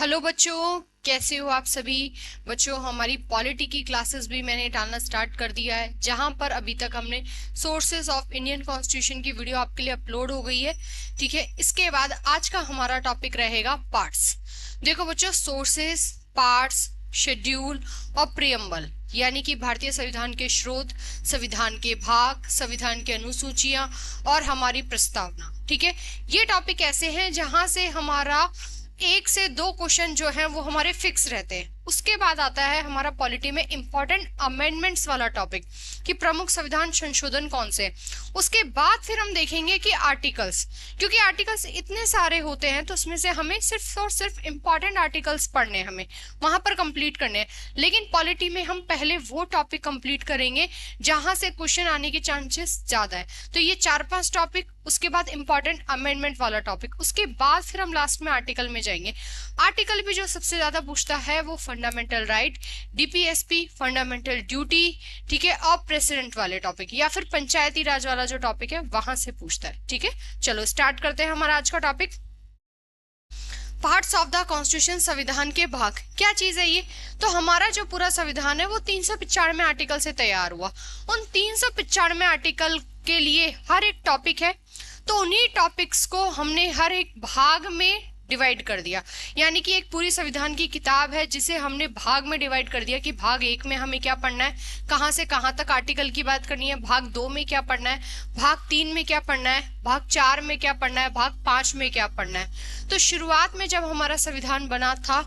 Hello बच्चों, कैसे हो आप सभी। बच्चों, हमारी पॉलिटी की क्लासेस भी मैंने डालना स्टार्ट कर दिया है, जहां पर अभी तक हमने सोर्सेस ऑफ इंडियन कॉन्स्टिट्यूशन की वीडियो आपके लिए अपलोड हो गई है। ठीक है, इसके बाद आज का हमारा टॉपिक रहेगा पार्ट्स। देखो बच्चों, सोर्सेस, पार्ट्स, शेड्यूल और प्रियम्बल यानी कि भारतीय संविधान के स्रोत, संविधान के भाग, संविधान की अनुसूचियां और हमारी प्रस्तावना। ठीक है, ये टॉपिक ऐसे हैं जहां से हमारा 1 से 2 क्वेश्चन जो है वो हमारे फिक्स रहते हैं। उसके बाद आता है हमारा पॉलिटी में इंपॉर्टेंट अमेंडमेंट्स वाला टॉपिक कि प्रमुख संविधान संशोधन कौन से। उसके बाद फिर हम देखेंगे कि आर्टिकल्स, क्योंकि आर्टिकल्स इतने सारे होते हैं तो उसमें से हमें सिर्फ और सिर्फ इंपॉर्टेंट आर्टिकल्स पढ़ने हैं, हमें वहां पर कंप्लीट करने हैं। लेकिन पॉलिटी में हम पहले वो टॉपिक कंप्लीट करेंगे जहां से क्वेश्चन आने के चांसेस ज्यादा है। तो ये 4-5 टॉपिक, उसके बाद इंपॉर्टेंट अमेंडमेंट वाला टॉपिक, उसके बाद फिर हम लास्ट में आर्टिकल में जाएंगे। आर्टिकल भी जो सबसे ज्यादा पूछता है वो fundamental right, DPSP, fundamental duty, ठीक है, और प्रेसिडेंट वाले टॉपिक या फिर पंचायती राज वाला जो टॉपिक है वहां से पूछता है। ठीक है, चलो स्टार्ट करते हैं हमारा आज का topic. Parts of the constitution, संविधान के भाग। क्या चीज है ये? तो हमारा जो पूरा संविधान है वो 395 आर्टिकल से तैयार हुआ। उन 395 आर्टिकल के लिए हर एक टॉपिक है, तो उन्हीं टॉपिक्स को हमने हर एक भाग में डिवाइड कर दिया। यानी कि एक पूरी संविधान की किताब है जिसे हमने भाग में डिवाइड कर दिया कि भाग 1 में हमें क्या पढ़ना है, कहां से कहां तक आर्टिकल की बात करनी है, भाग 2 में क्या पढ़ना है, भाग 3 में क्या पढ़ना है, भाग 4 में क्या पढ़ना है, भाग 5 में क्या पढ़ना है। तो शुरुआत में जब हमारा संविधान बना था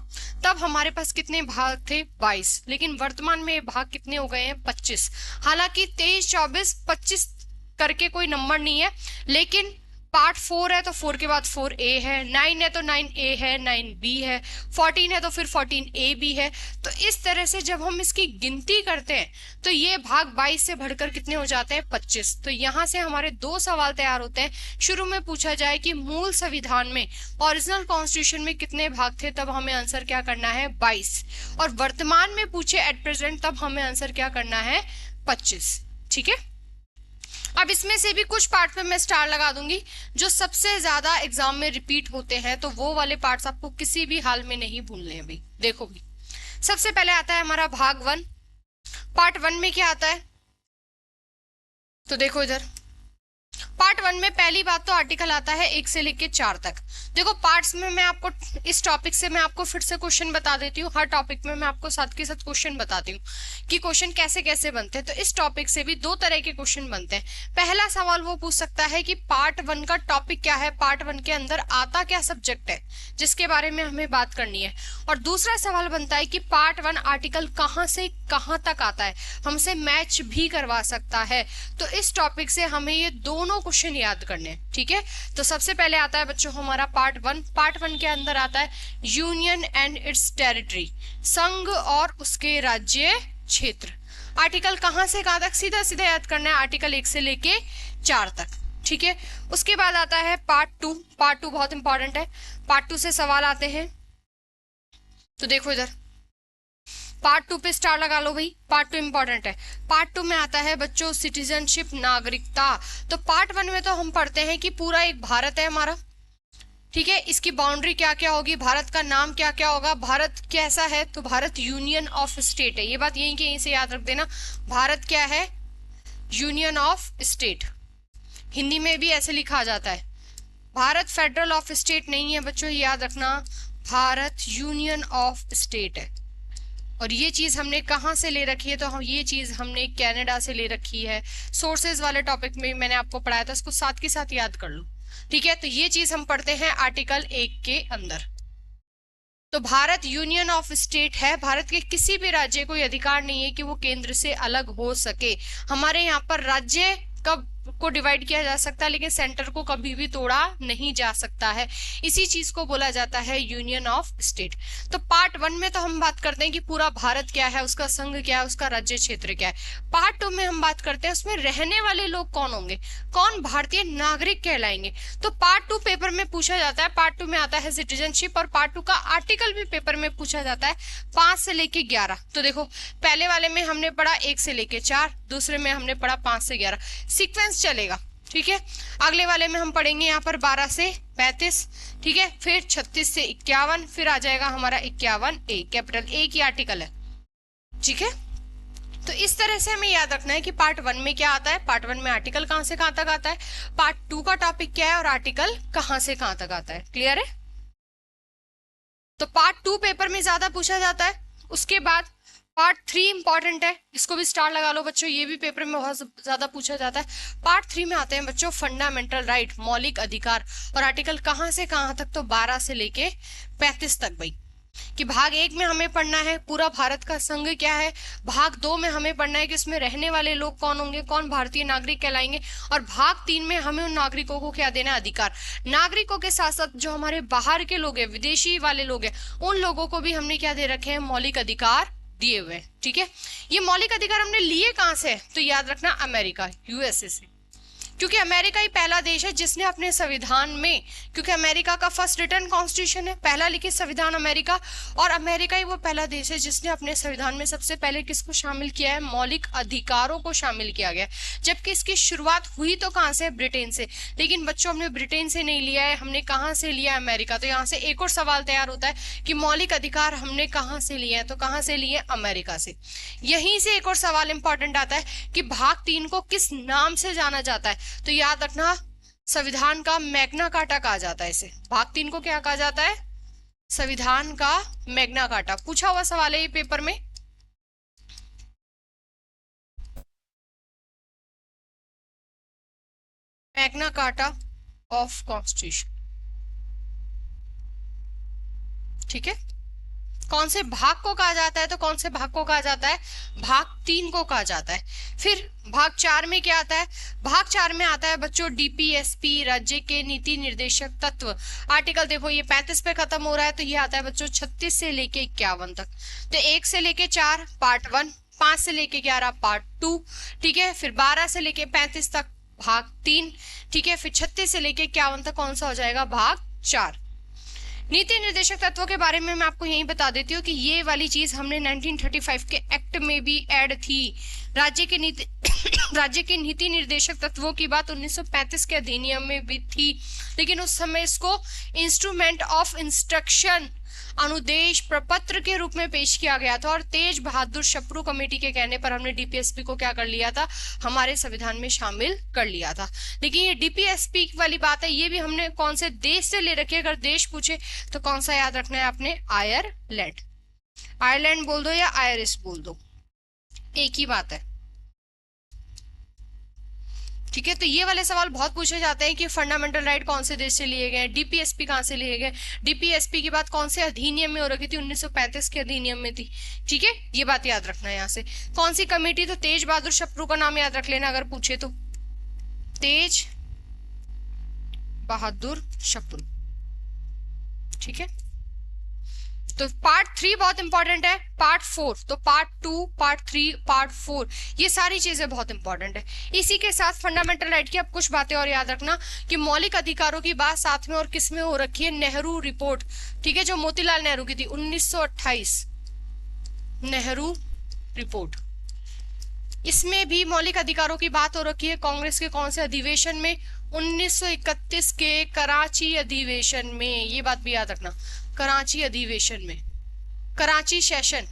तब हमारे पास कितने भाग थे? 22। लेकिन वर्तमान में ये भाग कितने हो गए हैं? 25। हालांकि 23, 24, 25 करके कोई नंबर नहीं है, लेकिन पार्ट 4 है तो 4 के बाद 4A है, 9 है तो 9A है, 9B है, 14 है तो फिर 14A भी है। तो इस तरह से जब हम इसकी गिनती करते हैं तो ये भाग 22 से बढ़कर कितने हो जाते हैं? 25। तो यहाँ से हमारे 2 सवाल तैयार होते हैं। शुरू में पूछा जाए कि मूल संविधान में, ओरिजिनल कॉन्स्टिट्यूशन में कितने भाग थे, तब हमें आंसर क्या करना है? 22। और वर्तमान में पूछे एट प्रेजेंट, तब हमें आंसर क्या करना है? 25। ठीक है, अब इसमें से भी कुछ पार्ट पे मैं स्टार लगा दूंगी जो सबसे ज्यादा एग्जाम में रिपीट होते हैं, तो वो वाले पार्ट्स आपको किसी भी हाल में नहीं भूलने हैं। भाई देखो भी, सबसे पहले आता है हमारा भाग 1। पार्ट 1 में क्या आता है? तो देखो इधर, पार्ट 1 में पहली बात तो आर्टिकल आता है 1 से लेके 4 तक। देखो पार्ट्स में मैं आपको इस टॉपिक से मैं आपको फिर से क्वेश्चन बता देती हूँ, हर टॉपिक में मैं आपको साथ के साथ क्वेश्चन बताती हूँ कि क्वेश्चन कैसे कैसे बनते हैं। तो इस टॉपिक से भी 2 तरह के क्वेश्चन बनते हैं। पहला सवाल वो पूछ सकता है कि पार्ट 1 का टॉपिक क्या है, पार्ट 1 के अंदर आता क्या सब्जेक्ट है जिसके बारे में हमें बात करनी है। और दूसरा सवाल बनता है कि पार्ट 1 आर्टिकल कहाँ से कहाँ तक आता है, हमसे मैच भी करवा सकता है। तो इस टॉपिक से हमें ये दोनों क्वेश्चन याद करने हैं। ठीक है, तो सबसे पहले आता है बच्चों हमारा पार्ट 1। पार्ट 1 के अंदर आता है यूनियन एंड इट्स टेरिटरी, संघ और उसके राज्य क्षेत्र। आर्टिकल कहां से कहां तक? सीधा सीधा याद करना है, आर्टिकल 1 से लेके 4 तक। ठीक है, उसके बाद आता है पार्ट 2। पार्ट 2 बहुत इंपॉर्टेंट है, पार्ट 2 से सवाल आते हैं। तो देखो इधर, पार्ट 2 पे स्टार लगा लो भाई, पार्ट 2 इंपॉर्टेंट है। पार्ट 2 में आता है बच्चों सिटीजनशिप, नागरिकता। तो पार्ट 1 में तो हम पढ़ते हैं कि पूरा एक भारत है हमारा, ठीक है, इसकी बाउंड्री क्या क्या होगी, भारत का नाम क्या क्या होगा, भारत कैसा है, तो भारत यूनियन ऑफ स्टेट है। ये बात यहीं के यहीं से याद रख देना, भारत क्या है? Union of state. हिंदी में भी ऐसे लिखा जाता है, भारत फेडरल ऑफ स्टेट नहीं है बच्चों, याद रखना, भारत यूनियन ऑफ स्टेट है। और ये चीज हमने कहाँ से ले रखी है? तो हम ये चीज हमने कनाडा से ले रखी है। सोर्सेज वाले टॉपिक में मैंने आपको पढ़ाया था, इसको साथ के साथ याद कर लो। ठीक है, तो ये चीज हम पढ़ते हैं आर्टिकल 1 के अंदर। तो भारत यूनियन ऑफ स्टेट है, भारत के किसी भी राज्य को अधिकार नहीं है कि वो केंद्र से अलग हो सके। हमारे यहाँ पर राज्य कब को डिवाइड किया जा सकता है, लेकिन सेंटर को कभी भी तोड़ा नहीं जा सकता है। इसी चीज को बोला जाता है यूनियन ऑफ स्टेट। तो पार्ट 1 में तो हम बात करते हैं कि पूरा भारत क्या है, उसका संघ क्या है, उसका राज्य क्षेत्र क्या है। पार्ट 2 में हम बात करते हैं उसमें रहने वाले लोग कौन होंगे, कौन भारतीय नागरिक कहलाएंगे। तो पार्ट 2 पेपर में पूछा जाता है, पार्ट 2 में आता है सिटीजनशिप, और पार्ट 2 का आर्टिकल भी पेपर में पूछा जाता है 5 से लेके 11। तो देखो पहले वाले में हमने पढ़ा 1 से लेके 4, दूसरे में हमने पढ़ा 5 से 11, सीक्वेंस चलेगा। ठीक है। अगले वाले में हम पढ़ेंगे यहाँ पर 12 से 35, ठीक है, फिर 36 से 51, फिर आ जाएगा हमारा 51A, कैपिटल ए की आर्टिकल है, ठीक है। तो इस तरह से हमें याद रखना है कि पार्ट 1 में क्या आता है, पार्ट 1 में आर्टिकल कहां से कहां तक आता है, पार्ट 2 का टॉपिक क्या है और आर्टिकल कहां से कहां तक आता है। क्लियर है? तो पार्ट 2 पेपर में ज्यादा पूछा जाता है। उसके बाद पार्ट 3 इंपॉर्टेंट है, इसको भी स्टार लगा लो बच्चों, ये भी पेपर में बहुत ज्यादा पूछा जाता है। पार्ट 3 में आते हैं बच्चों फंडामेंटल राइट, मौलिक अधिकार, और आर्टिकल कहां से कहां तक, तो 12 से लेके 35 तक भाई। कि भाग 1 में हमें पढ़ना है पूरा भारत का संघ क्या है, भाग 2 में हमें पढ़ना है कि उसमें रहने वाले लोग कौन होंगे, कौन भारतीय नागरिक कहलाएंगे, और भाग 3 में हमें उन नागरिकों को क्या देना है, अधिकार। नागरिकों के साथ साथ जो हमारे बाहर के लोग हैं, विदेशी वाले लोग हैं, उन लोगों को भी हमने क्या दे रखे हैं, मौलिक अधिकार दिए हुए। ठीक है, ये मौलिक अधिकार हमने लिए कहां से, तो याद रखना अमेरिका, यूएसए से, क्योंकि अमेरिका ही पहला देश है जिसने अपने संविधान में, क्योंकि अमेरिका का फर्स्ट रिटन कॉन्स्टिट्यूशन है, पहला लिखित संविधान अमेरिका, और अमेरिका ही वो पहला देश है जिसने अपने संविधान में सबसे पहले किसको शामिल किया है, मौलिक अधिकारों को शामिल किया गया। जबकि इसकी शुरुआत हुई तो कहां से, ब्रिटेन से, लेकिन बच्चों हमने ब्रिटेन से नहीं लिया है, हमने कहां से लिया है, अमेरिका। तो यहाँ से एक और सवाल तैयार होता है कि मौलिक अधिकार हमने कहां से लिए हैं, तो कहां से लिए, अमेरिका से। यहीं से एक और सवाल इंपॉर्टेंट आता है कि भाग 3 को किस नाम से जाना जाता है, तो याद रखना संविधान का मैग्ना कार्टा कहा जाता है इसे। भाग 3 को क्या कहा जाता है, संविधान का मैग्ना कार्टा। पूछा हुआ सवाल है ये पेपर में। मैग्ना कार्टा ऑफ कॉन्स्टिट्यूशन, ठीक है। कौन से भाग को कहा जाता है, तो कौन से भाग को कहा जाता है, भाग 3 को कहा जाता है। फिर भाग 4 में क्या आता है, भाग 4 में आता है बच्चों डीपीएसपी, राज्य के नीति निर्देशक तत्व। आर्टिकल देखो ये 35 पे खत्म हो रहा है, तो ये आता है बच्चों 36 से लेके 51 तक। तो 1 से लेके 4 पार्ट 1, 5 से लेके 11 पार्ट 2, ठीक है। फिर 12 से लेके 35 तक भाग 3, ठीक है। फिर 36 से लेके 51 तक कौन सा हो जाएगा, भाग 4। नीति निर्देशक तत्वों के बारे में मैं आपको यही बता देती हूँ कि ये वाली चीज हमने 1935 के एक्ट में भी ऐड थी। राज्य के नीति निर्देशक तत्वों की बात 1935 के अधिनियम में भी थी, लेकिन उस समय इसको इंस्ट्रूमेंट ऑफ इंस्ट्रक्शन, अनुदेश प्रपत्र के रूप में पेश किया गया था, और तेज बहादुर शप्रू कमेटी के कहने पर हमने डीपीएसपी को क्या कर लिया था, हमारे संविधान में शामिल कर लिया था। लेकिन ये डीपीएसपी वाली बात है, ये भी हमने कौन से देश से ले रखी है, अगर देश पूछे तो कौन सा याद रखना है आपने, आयरलैंड। आयरलैंड बोल दो या आयरिश बोल दो, एक ही बात है, ठीक है। तो ये वाले सवाल बहुत पूछे जाते हैं कि फंडामेंटल राइट कौन से देश से लिए गए, डीपीएसपी कहां से लिए गए, डीपीएसपी की बात कौन से अधिनियम में हो रखी थी, 1935 के अधिनियम में थी, ठीक है। ये बात याद रखना है। यहाँ से कौन सी कमेटी, तो तेज बहादुर शप्रू का नाम याद रख लेना अगर पूछे तो, तेज बहादुर शप्रू, ठीक है। तो पार्ट 3 बहुत इंपॉर्टेंट है, पार्ट 4, तो पार्ट 2, पार्ट 3, पार्ट 4, ये सारी चीजें बहुत इंपॉर्टेंट है। इसी के साथ फंडामेंटल राइट की अब कुछ बातें और याद रखना कि मौलिक अधिकारों की बात साथ में और किस में हो रखी है, नेहरू रिपोर्ट, ठीक है, जो मोतीलाल नेहरू की थी 1928, नेहरू रिपोर्ट। इसमें भी मौलिक अधिकारों की बात हो रखी है कांग्रेस के कौन से अधिवेशन में, 1931 के कराची अधिवेशन में। ये बात भी याद रखना, कराची अधिवेशन में, कराची सेशन,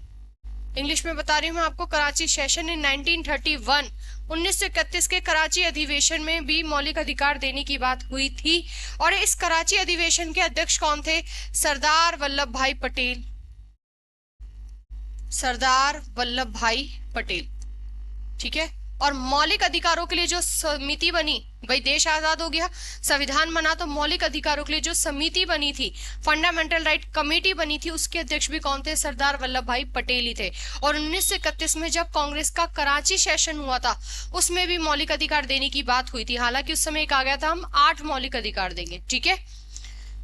इंग्लिश में बता रही हूं मैं आपको, कराची सेशन इन 1931, 1931 के कराची अधिवेशन में भी मौलिक अधिकार देने की बात हुई थी। और इस कराची अधिवेशन के अध्यक्ष कौन थे, सरदार वल्लभ भाई पटेल, सरदार वल्लभ भाई पटेल, ठीक है। और मौलिक अधिकारों के लिए जो समिति बनी, भाई देश आजाद हो गया, संविधान बना, तो मौलिक अधिकारों के लिए जो समिति बनी थी, फंडामेंटल राइट कमेटी बनी थी, उसके अध्यक्ष भी कौन थे, सरदार वल्लभ भाई पटेल ही थे। और 1931 में जब कांग्रेस का कराची सेशन हुआ था, उसमें भी मौलिक अधिकार देने की बात हुई थी। हालांकि उस समय कहा गया था हम 8 मौलिक अधिकार देंगे, ठीक है।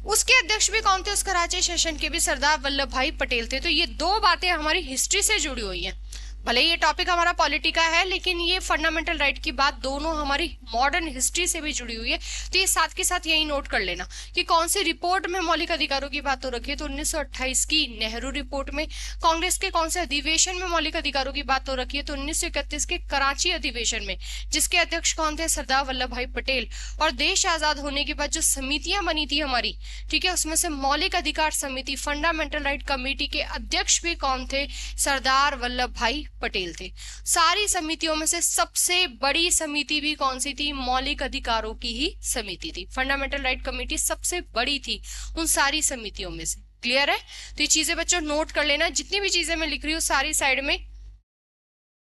उसके अध्यक्ष भी कौन थे उस कराची सेशन के भी, सरदार वल्लभ भाई पटेल थे। तो ये 2 बातें हमारी हिस्ट्री से जुड़ी हुई हैं, भले ये टॉपिक हमारा पॉलिटी का है, लेकिन ये फंडामेंटल राइट की बात दोनों हमारी मॉडर्न हिस्ट्री से भी जुड़ी हुई है, तो ये साथ के साथ यही नोट कर लेना कि कौन सी रिपोर्ट में मौलिक अधिकारों की बात हो रखी है। तो 1928 की नेहरू रिपोर्ट में। कांग्रेस के कौन से अधिवेशन में मौलिक अधिकारों की बात हो रखी है? तो 1931 के कराची अधिवेशन में, जिसके अध्यक्ष कौन थे? सरदार वल्लभ भाई पटेल। और देश आजाद होने के बाद जो समितियां बनी थी हमारी, ठीक है, उसमें से मौलिक अधिकार समिति, फंडामेंटल राइट कमेटी के अध्यक्ष भी कौन थे? सरदार वल्लभ भाई पटेल थे। सारी समितियों में से सबसे बड़ी समिति भी कौन सी थी? मौलिक अधिकारों की ही समिति थी। फंडामेंटल राइट कमेटी सबसे बड़ी थी उन सारी समितियों में से। क्लियर है? तो ये चीजें बच्चों नोट कर लेना, जितनी भी चीजें मैं लिख रही हूँ सारी साइड में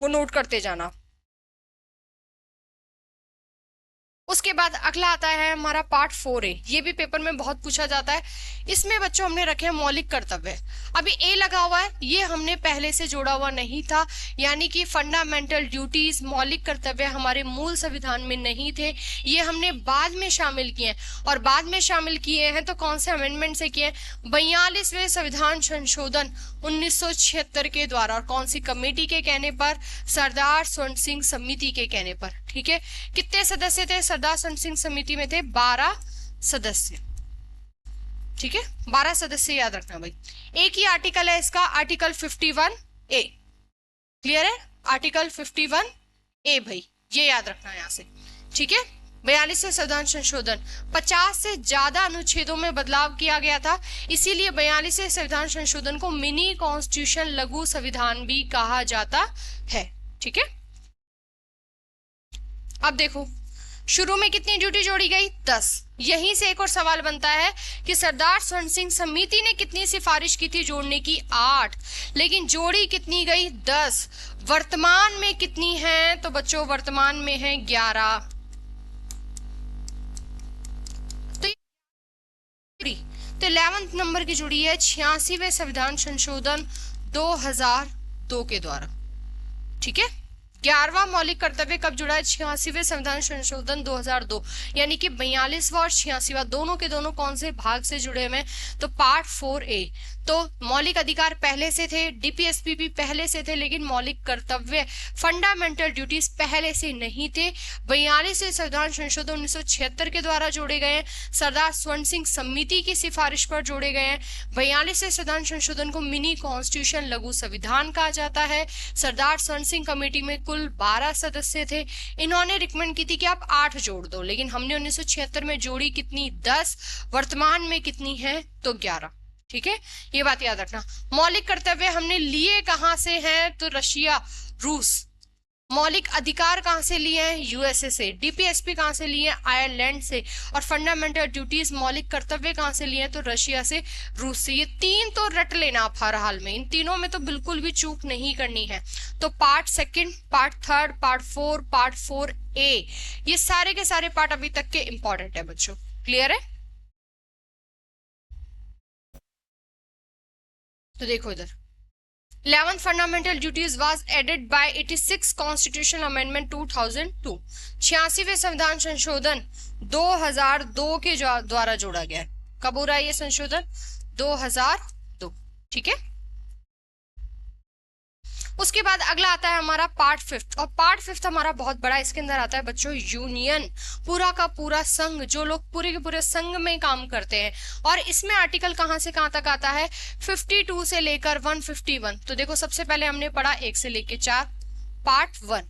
वो नोट करते जाना। उसके बाद अगला आता है हमारा पार्ट 4A। ये भी पेपर में बहुत पूछा जाता है। इसमें बच्चों हमने रखे हैं मौलिक कर्तव्य। अभी ए लगा हुआ है, ये हमने पहले से जोड़ा हुआ नहीं था, यानी कि फंडामेंटल ड्यूटीज, मौलिक कर्तव्य हमारे मूल संविधान में नहीं थे, ये हमने बाद में शामिल किए हैं। और बाद में शामिल किए हैं तो कौन से अमेंडमेंट से किए हैं? 42वें संविधान संशोधन 1976 के द्वारा। और कौन सी कमेटी के कहने पर? सरदार स्वर्ण सिंह समिति के कहने पर। ठीक है, कितने सदस्य थे सरदार स्वर्ण सिंह समिति में? थे 12 सदस्य। ठीक है, 12 सदस्य याद रखना भाई। एक ही आर्टिकल है इसका, आर्टिकल 51A। क्लियर है? आर्टिकल 51A भाई, ये याद रखना है यहां से। ठीक है, 42वें संविधान संशोधन, 50 से ज्यादा अनुच्छेदों में बदलाव किया गया था, इसीलिए 42वें संविधान संशोधन को मिनी कॉन्स्टिट्यूशन, लघु संविधान भी कहा जाता है। ठीक है, अब देखो शुरू में कितनी ड्यूटी जोड़ी गई? 10। यहीं से एक और सवाल बनता है कि सरदार स्वर्ण सिंह समिति ने कितनी सिफारिश की थी जोड़ने की? 8। लेकिन जोड़ी कितनी गई? 10। वर्तमान में कितनी है? तो बच्चों वर्तमान में है 11। तो 11वें नंबर की जुड़ी है 86वें संविधान संशोधन 2002 के द्वारा। ठीक है, 11वां मौलिक कर्तव्य कब जुड़ा है? 86वें संविधान संशोधन 2002, यानी कि 42वां और 86वां दोनों के दोनों कौन से भाग से जुड़े हुए? तो पार्ट 4A। तो मौलिक अधिकार पहले से थे, डीपीएसपी भी पहले से थे, लेकिन मौलिक कर्तव्य, फंडामेंटल ड्यूटीज पहले से नहीं थे। 42वें संविधान संशोधन 1976 के द्वारा जोड़े गए, सरदार स्वर्ण सिंह समिति की सिफारिश पर जोड़े गए। 42वें संविधान संशोधन को मिनी कॉन्स्टिट्यूशन, लघु संविधान कहा जाता है। सरदार स्वर्ण सिंह कमेटी में कुल 12 सदस्य थे। इन्होंने रिकमेंड की थी कि आप 8 जोड़ दो, लेकिन हमने 1976 में जोड़ी कितनी? 10। वर्तमान में कितनी है? तो 11। ठीक है, ये बात याद रखना। मौलिक कर्तव्य हमने लिए कहां से हैं? तो रशिया, रूस। मौलिक अधिकार कहां से लिए हैं? यूएसए से। डीपीएसपी कहां से लिए हैं? आयरलैंड से। और फंडामेंटल ड्यूटीज, मौलिक कर्तव्य कहां से लिए हैं? तो रशिया से, रूस से। ये 3 तो रट लेना आप हर हाल में, इन तीनों में तो बिल्कुल भी चूक नहीं करनी है। तो part 2, part 3, part 4, part 4A, ये सारे के सारे पार्ट अभी तक के इंपॉर्टेंट है बच्चों। क्लियर है? तो देखो इधर, 11th fundamental duties was added by 86 constitutional amendment 2002। 86वें संविधान संशोधन 2002 के द्वारा जोड़ा गया है। कब हो रहा है ये संशोधन? 2002। ठीक है, उसके बाद अगला आता है हमारा पार्ट 5। और पार्ट 5 हमारा बहुत बड़ा, इसके अंदर आता है बच्चों यूनियन, पूरा का पूरा संघ, जो लोग पूरे के पूरे संघ में काम करते हैं। और इसमें आर्टिकल कहां से कहां तक आता है? 52 से लेकर 151। तो देखो सबसे पहले हमने पढ़ा 1 से लेके 4, पार्ट 1।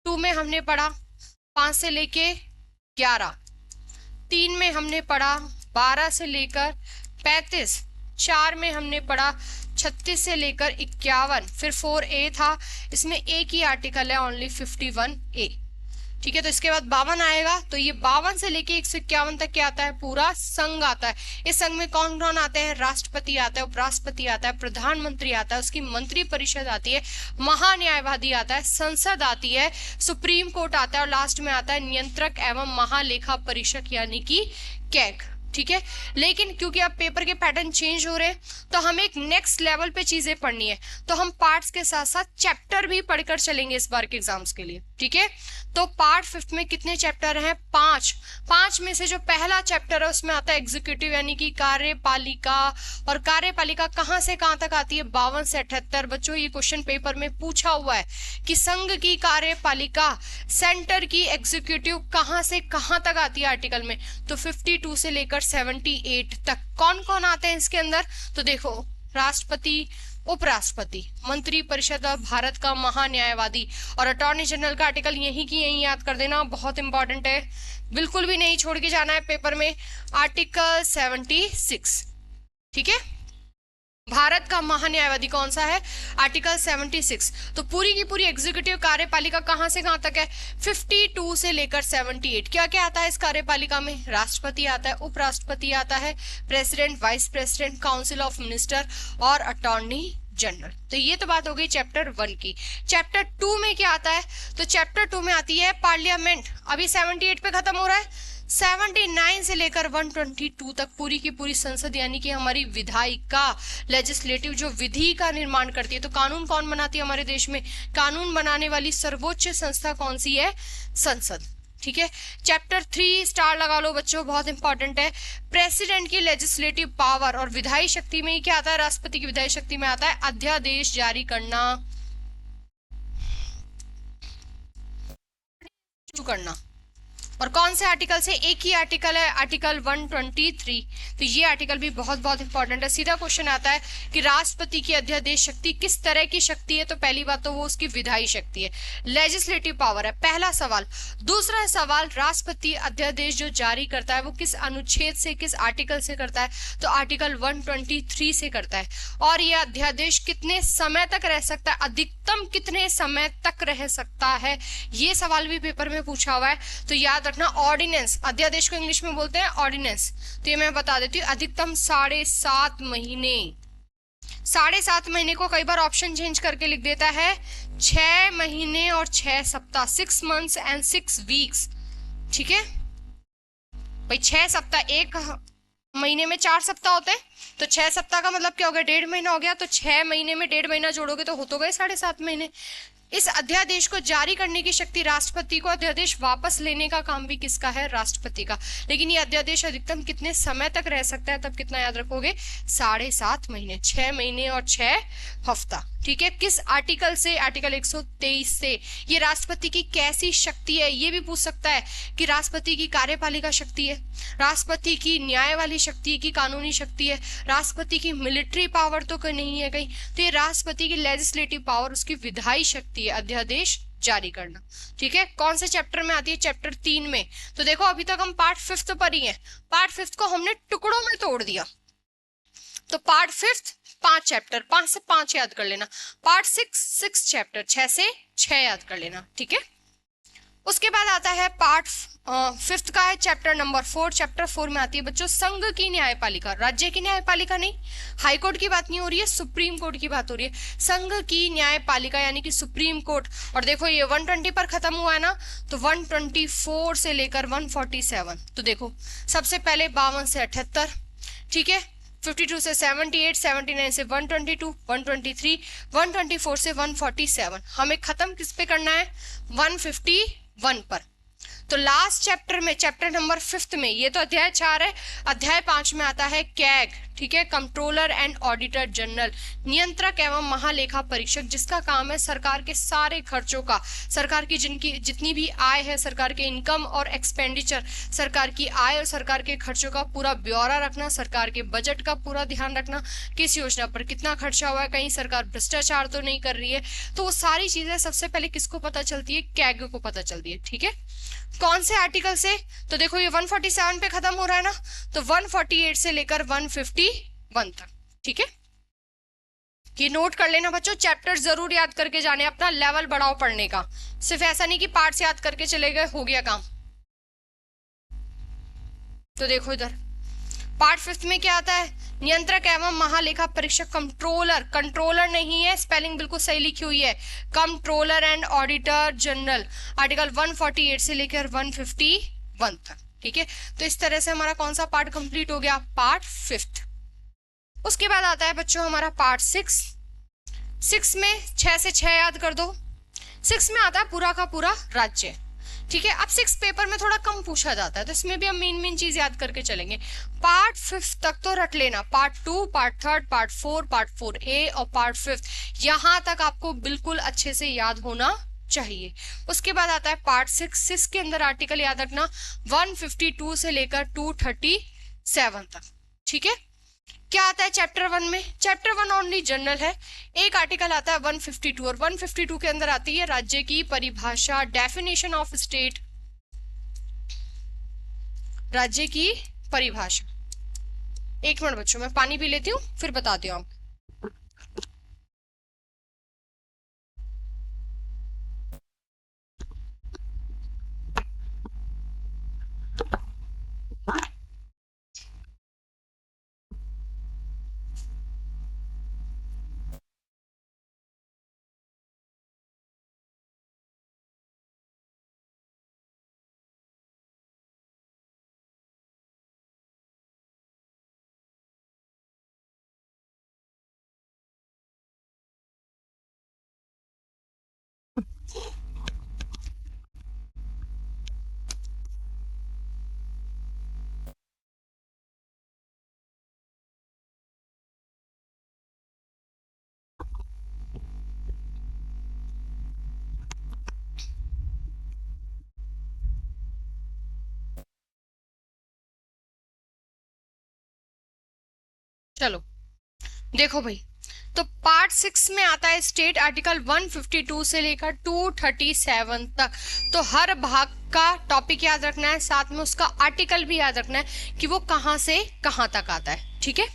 2 में हमने पढ़ा 5 से लेके 11। 3 में हमने पढ़ा 12 से लेकर 35। 4 में हमने पढ़ा 36 से लेकर 51। फिर 4A था, इसमें एक ही आर्टिकल है, ओनली 51A। ठीक है, तो इसके बाद 52 आएगा। तो ये 52 से लेके 151 तक क्या आता है? पूरा संघ आता है। इस संघ में कौन कौन आते हैं? राष्ट्रपति आता है, उपराष्ट्रपति आता है, प्रधानमंत्री आता है, उसकी मंत्री परिषद आती है, महान्यायवादी आता है, संसद आती है, सुप्रीम कोर्ट आता है, और लास्ट में आता है नियंत्रक एवं महालेखा परीक्षक यानी कि कैग। ठीक है, लेकिन क्योंकि अब पेपर के पैटर्न चेंज हो रहे हैं, तो हमें एक नेक्स्ट लेवल पे चीजें पढ़नी है, तो हम पार्ट्स के साथ साथ चैप्टर भी पढ़कर चलेंगे इस बार के एग्जाम्स के लिए। ठीक है, तो पार्ट 5 में कितने चैप्टर हैं? 5। 5 में से जो पहला चैप्टर है उसमें आता है एग्जीक्यूटिव यानी कि कार्यपालिका। और कार्यपालिका कहां से कहां तक आती है? 52 से 78। बच्चों ये क्वेश्चन पेपर में पूछा हुआ है कि संघ की कार्यपालिका, सेंटर की एग्जीक्यूटिव कहां से कहां तक आती है आर्टिकल में? तो 52 से लेकर 78 तक कौन कौन आते हैं इसके अंदर? तो देखो, राष्ट्रपति, उपराष्ट्रपति, मंत्री परिषद, भारत का महान्यायवादी और अटॉर्नी जनरल का आर्टिकल यही की यही याद कर देना, बहुत इंपॉर्टेंट है, बिल्कुल भी नहीं छोड़ के जाना है पेपर में। आर्टिकल 76, ठीक है। भारत का महान्यायवादी कौन सा है? आर्टिकल 76। तो पूरी की पूरी एग्जीक्यूटिव कार्यपालिका कहां से कहां तक है? 52 से लेकर 78। क्या क्या आता है इस कार्यपालिका में? राष्ट्रपति आता है, उपराष्ट्रपति आता है, president, vice president, council of minister और अटॉर्नी जनरल। तो ये तो बात हो गई चैप्टर 1 की। चैप्टर 2 में क्या आता है? तो चैप्टर 2 में आती है पार्लियामेंट। अभी 78 पे खत्म हो रहा है, 79 से लेकर 122 तक पूरी की पूरी संसद यानी कि हमारी विधायिका, लेजिस्लेटिव जो विधि का निर्माण करती है। तो कानून कौन बनाती है हमारे देश में? कानून बनाने वाली सर्वोच्च संस्था कौन सी है? संसद, ठीक है। चैप्टर 3 स्टार लगा लो बच्चों, बहुत इंपॉर्टेंट है। प्रेसिडेंट की लेजिस्लेटिव पावर और विधायी शक्ति में क्या आता है? राष्ट्रपति की विधायी शक्ति में आता है अध्यादेश जारी करना, करना। और कौन से आर्टिकल से? एक ही आर्टिकल है, आर्टिकल 123। तो ये आर्टिकल भी बहुत बहुत इंपॉर्टेंट है। सीधा क्वेश्चन आता है कि राष्ट्रपति की अध्यादेश शक्ति किस तरह की शक्ति है? तो पहली बात तो वो उसकी विधायी शक्ति है, लेजिस्लेटिव पावर है, पहला सवाल। दूसरा सवाल, राष्ट्रपति अध्यादेश जो जारी करता है वो किस अनुच्छेद से, किस आर्टिकल से करता है? तो आर्टिकल 123 से करता है। और यह अध्यादेश कितने समय तक रह सकता है? अधिकतम कितने समय तक रह सकता है? ये सवाल भी पेपर में पूछा हुआ है। तो याद रखना, ऑर्डिनेंस, अध्यादेश को इंग्लिश में बोलते हैं ऑर्डिनेंस। तो ये मैं बता देती हूँ, अधिकतम 7.5 महीने। 7.5 महीने को कई बार ऑप्शन चेंज करके लिख देता है 6 महीने और 6 सप्ताह, 6 मंथ्स एंड 6 वीक्स, ठीक है भाई। 6 सप्ताह, एक महीने में 4 सप्ताह होते हैं, तो 6 सप्ताह का मतलब क्या हो गया? 1.5 महीना हो गया। तो 6 महीने में 1.5 महीना जोड़ोगे तो हो तो गए 7.5 महीने। इस अध्यादेश को जारी करने की शक्ति राष्ट्रपति को, अध्यादेश वापस लेने का काम भी किसका है? राष्ट्रपति का। लेकिन ये अध्यादेश अधिकतम कितने समय तक रह सकता है? तब कितना याद रखोगे? 7.5 महीने, 6 महीने और 6 हफ्ता, ठीक है। किस आर्टिकल से? आर्टिकल 123 से। ये राष्ट्रपति की कैसी शक्ति है ये भी पूछ सकता है कि राष्ट्रपति की कार्यपालिका शक्ति है, राष्ट्रपति की न्याय वाली शक्ति की कानूनी शक्ति है, राष्ट्रपति की मिलिट्री पावर तो नहीं है कहीं। तो ये राष्ट्रपति की लेजिस्लेटिव पावर, उसकी विधायी शक्ति है अध्यादेश जारी करना, ठीक है। कौन से चैप्टर में आती है? चैप्टर 3 में। तो देखो अभी तक हम पार्ट 5 पर ही हैं, पार्ट 5 को हमने टुकड़ों में तोड़ दिया। तो पार्ट 5 5 चैप्टर, 5 से 5 याद कर लेना। पार्ट 6 चैप्टर, 6 से 6 याद कर लेना, ठीक है। उसके बाद आता है पार्ट 5 का है चैप्टर नंबर 4। चैप्टर 4 में आती है बच्चों संघ की न्यायपालिका, राज्य की न्यायपालिका नहीं, हाई कोर्ट की बात नहीं हो रही है, सुप्रीम कोर्ट की बात हो रही है। संघ की न्यायपालिका यानी कि सुप्रीम कोर्ट। और देखो ये 120 पर खत्म हुआ है ना, तो 124 से लेकर 147। तो देखो सबसे पहले 52 से 78, ठीक है, 52 से 78, 79 से 122, 123, 124 से 147। हमें खत्म किस पे करना है? 151 पर। तो लास्ट चैप्टर में, चैप्टर नंबर 5 में, ये तो अध्याय 4 है, अध्याय 5 में आता है कैग, ठीक है, कंट्रोलर एंड ऑडिटर जनरल, नियंत्रक एवं महालेखा परीक्षक, जिसका काम है सरकार के सारे खर्चों का, सरकार की जितनी भी आय है, सरकार के इनकम और एक्सपेंडिचर, सरकार की आय और सरकार के खर्चों का पूरा ब्यौरा रखना, सरकार के बजट का पूरा ध्यान रखना, किस योजना पर कितना खर्चा हुआ है, कहीं सरकार भ्रष्टाचार तो नहीं कर रही है। तो वो सारी चीजें सबसे पहले किसको पता चलती है? कैग को पता चलती है, ठीक है। कौन से आर्टिकल से? तो देखो ये 147 पे खत्म हो रहा है ना, तो 148 से लेकर 151 तक, ठीक है। ये नोट कर लेना बच्चों, चैप्टर जरूर याद करके जाने, अपना लेवल बढ़ाओ पढ़ने का, सिर्फ ऐसा नहीं कि पार्ट्स याद करके चले गए हो गया काम। तो देखो इधर पार्ट 5 में क्या आता है? नियंत्रक एवं महालेखा परीक्षक, कंट्रोलर, कंट्रोलर नहीं है, स्पेलिंग बिल्कुल सही लिखी हुई है, controller and auditor general, article 148 से लेकर 151 तक, ठीक है। तो इस तरह से हमारा कौन सा पार्ट कंप्लीट हो गया? पार्ट 5। उसके बाद आता है बच्चों हमारा पार्ट 6। 6 में 6 से 6 याद कर दो। 6 में आता है पूरा का पूरा राज्य। ठीक है। अब 6 पेपर में थोड़ा कम पूछा जाता है, तो इसमें भी हम मेन चीज याद करके चलेंगे। पार्ट 5 तक तो रट लेना, पार्ट 2, पार्ट 3, पार्ट 4A और पार्ट 5, यहां तक आपको बिल्कुल अच्छे से याद होना चाहिए। उसके बाद आता है पार्ट 6 के अंदर आर्टिकल याद रखना 152 से लेकर 237 तक। ठीक है। क्या आता है चैप्टर 1 में? चैप्टर 1 ओनली जनरल है। एक आर्टिकल आता है 152 और 152 के अंदर आती है राज्य की परिभाषा, डेफिनेशन ऑफ स्टेट, राज्य की परिभाषा। एक मिनट बच्चों, मैं पानी पी लेती हूँ फिर बताती हूँ आपको। चलो देखो भाई, तो पार्ट 6 में आता है स्टेट, आर्टिकल 152 से लेकर 237 तक। तो हर भाग का टॉपिक याद रखना है, साथ में उसका आर्टिकल भी याद रखना है कि वो कहां से कहां तक आता है। ठीक है।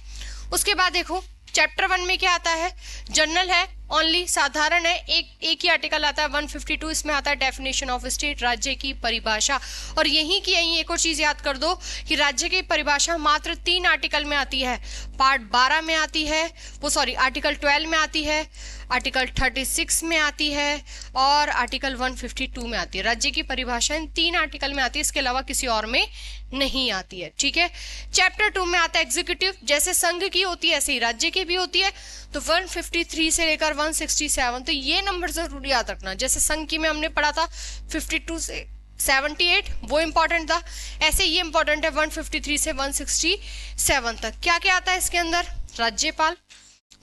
उसके बाद देखो चैप्टर 1 में क्या आता है, जनरल है, ओनली साधारण है, एक ही आर्टिकल आता है 152, इसमें आता है डेफिनेशन ऑफ स्टेट, राज्य की परिभाषा। और यहीं की यहीं एक और चीज याद कर दो कि राज्य की परिभाषा मात्र 3 आर्टिकल में आती है। पार्ट 12 में आती है, वो सॉरी आर्टिकल 12 में आती है, आर्टिकल 36 में आती है और आर्टिकल 152 में आती है। राज्य की परिभाषा इन 3 आर्टिकल में आती है, इसके अलावा किसी और में नहीं आती है। ठीक है। चैप्टर 2 में आता है एग्जीक्यूटिव, जैसे संघ की होती है ऐसे ही राज्य की भी होती है। तो 153 से लेकर 167, तो ये नंबर जरूर याद रखना। जैसे संघ की में हमने पढ़ा था 52 से 78, वो इंपॉर्टेंट था, ऐसे ये इंपॉर्टेंट है 153 से 167 तक। क्या क्या आता है इसके अंदर? राज्यपाल,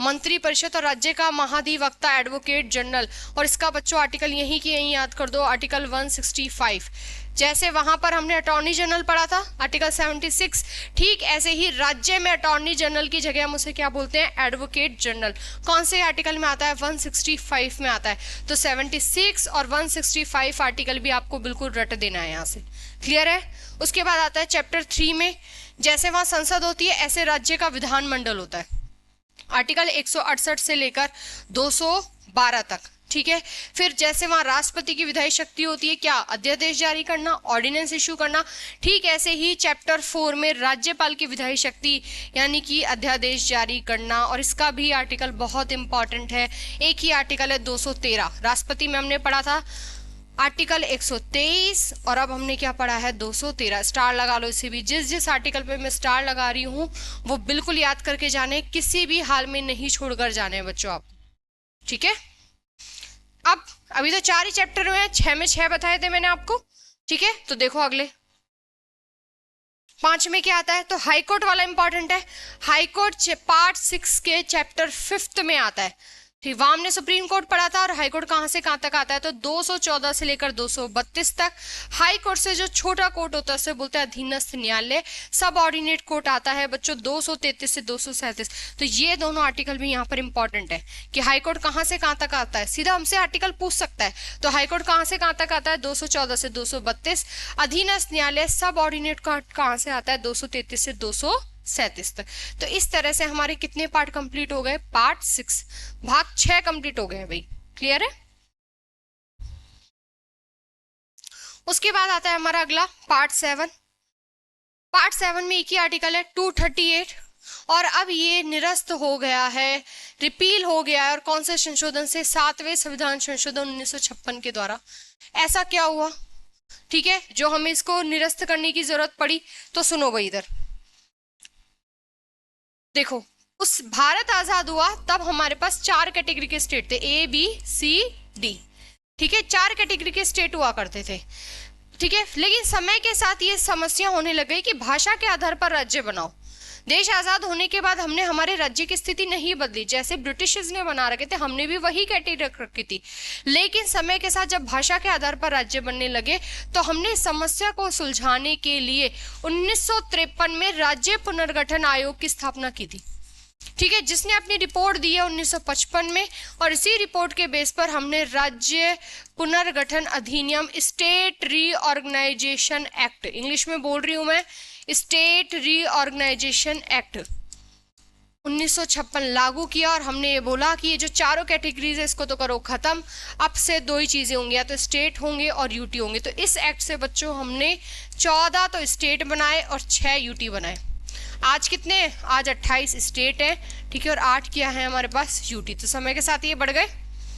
मंत्री परिषद और राज्य का महाधिवक्ता, एडवोकेट जनरल। और इसका बच्चों आर्टिकल यहीं की यहीं याद कर दो, आर्टिकल 165। जैसे वहां पर हमने अटॉर्नी जनरल पढ़ा था आर्टिकल 76, ठीक ऐसे ही राज्य में अटॉर्नी जनरल की जगह हम उसे क्या बोलते हैं? Advocate general. कौन से आर्टिकल में आता है? 165 में आता है। तो 76 और 165 आर्टिकल भी आपको बिल्कुल रट देना है यहाँ से। क्लियर है? उसके बाद आता है चैप्टर 3 में, जैसे वहां संसद होती है ऐसे राज्य का विधानमंडल होता है, आर्टिकल 168 से लेकर 212 तक। ठीक है। फिर जैसे वहां राष्ट्रपति की विधायी शक्ति होती है, क्या? अध्यादेश जारी करना, ऑर्डिनेंस इशू करना। ठीक ऐसे ही चैप्टर 4 में राज्यपाल की विधायी शक्ति यानी कि अध्यादेश जारी करना, और इसका भी आर्टिकल बहुत इंपॉर्टेंट है। एक ही आर्टिकल है 213, राष्ट्रपति में हमने पढ़ा था आर्टिकल 123 और अब हमने क्या पढ़ा है? 213। स्टार लगा लो इसे भी, जिस जिस आर्टिकल पे मैं स्टार लगा रही हूँ वो बिल्कुल याद करके जाने, किसी भी हाल में नहीं छोड़कर जाने हैं बच्चों आप। ठीक है। अब अभी तो 4 ही चैप्टर हुए हैं, 6 में 6 बताए थे मैंने आपको। ठीक है। तो देखो अगले 5 में क्या आता है? तो हाईकोर्ट वाला इंपॉर्टेंट है। हाईकोर्ट पार्ट 6 के चैप्टर 5 में आता है। ठीक, वहां हमने सुप्रीम कोर्ट पढ़ा था। और हाई कोर्ट कहां से कहां तक आता है? तो 214 से लेकर 232 तक। हाई कोर्ट से जो छोटा कोर्ट होता है उसे बोलते हैं अधीनस्थ न्यायालय। सब ऑर्डिनेट कोर्ट आता है बच्चों 233 से 237। तो ये दोनों आर्टिकल भी यहाँ पर इंपॉर्टेंट है कि हाई कोर्ट कहां से कहां तक आता है। सीधा हमसे आर्टिकल पूछ सकता है। तो हाई कोर्ट कहां से कहां तक आता है? 214 से 232। अधीनस्थ न्यायालय सब ऑर्डिनेट कोर्ट कहां से आता है? 233 से 237 तक। तो इस तरह से हमारे कितने पार्ट कंप्लीट हो गए? पार्ट 6, भाग 6 कंप्लीट हो गए हैं भाई। क्लियर है? उसके बाद आता है हमारा अगला पार्ट 7। पार्ट 7 में एक ही आर्टिकल है 238 और अब ये निरस्त हो गया है, रिपील हो गया है। और कौन से संशोधन से? 7वें संविधान संशोधन 1956 के द्वारा। ऐसा क्या हुआ? ठीक है, जो हमें इसको निरस्त करने की जरूरत पड़ी। तो सुनो भाई, इधर देखो, उस भारत आजाद हुआ तब हमारे पास 4 कैटेगरी के स्टेट थे, A B C D। ठीक है, 4 कैटेगरी के स्टेट हुआ करते थे। ठीक है। लेकिन समय के साथ ये समस्या होने लग गई कि भाषा के आधार पर राज्य बनाओ। देश आजाद होने के बाद हमने हमारे राज्य की स्थिति नहीं बदली, जैसे ब्रिटिशर्स ने बना रखे थे हमने भी वही कैटेगरी रख रखी थी। लेकिन समय के साथ जब भाषा के आधार पर राज्य बनने लगे तो हमने इस समस्या को सुलझाने के लिए 1953 में राज्य पुनर्गठन आयोग की स्थापना की थी, ठीक है, जिसने अपनी रिपोर्ट दी है 1955 में। और इसी रिपोर्ट के बेस पर हमने राज्य पुनर्गठन अधिनियम, स्टेट रीऑर्गेनाइजेशन एक्ट, इंग्लिश में बोल रही हूं मैं, स्टेट रीऑर्गेनाइजेशन एक्ट 1956 लागू किया। और हमने ये बोला कि ये जो चारों कैटेगरीज है इसको तो करो खत्म, अब से दो ही चीजें होंगी, या तो स्टेट होंगे और यूटी होंगे। तो इस एक्ट से बच्चों हमने 14 तो स्टेट बनाए और 6 यूटी बनाए। आज कितने, आज 28 स्टेट है, ठीक है, और 8 क्या है हमारे पास यूटी। तो समय के साथ ये बढ़ गए।